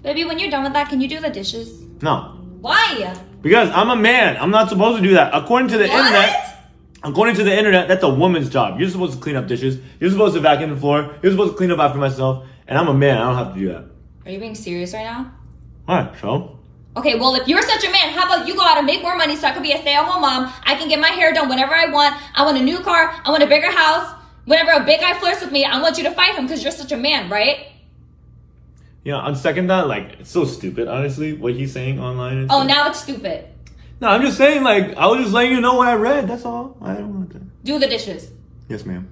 Baby, when you're done with that, can you do the dishes? No. Why? Because I'm a man. I'm not supposed to do that. According to the internet, that's a woman's job. You're supposed to clean up dishes. You're supposed to vacuum the floor. You're supposed to clean up after myself. And I'm a man. I don't have to do that. Are you being serious right now? Alright, so? Okay, well, if you're such a man, how about you go out and make more money so I can be a stay-at-home mom? I can get my hair done whenever I want. I want a new car. I want a bigger house. Whenever a big guy flirts with me, I want you to fight him because you're such a man, right? Yeah, on second thought, like, it's so stupid, honestly, what he's saying online. And Oh, stuff. now it's stupid. No, I'm just saying, like, I was just letting you know what I read. That's all. I don't want to. Do the dishes. Yes, ma'am.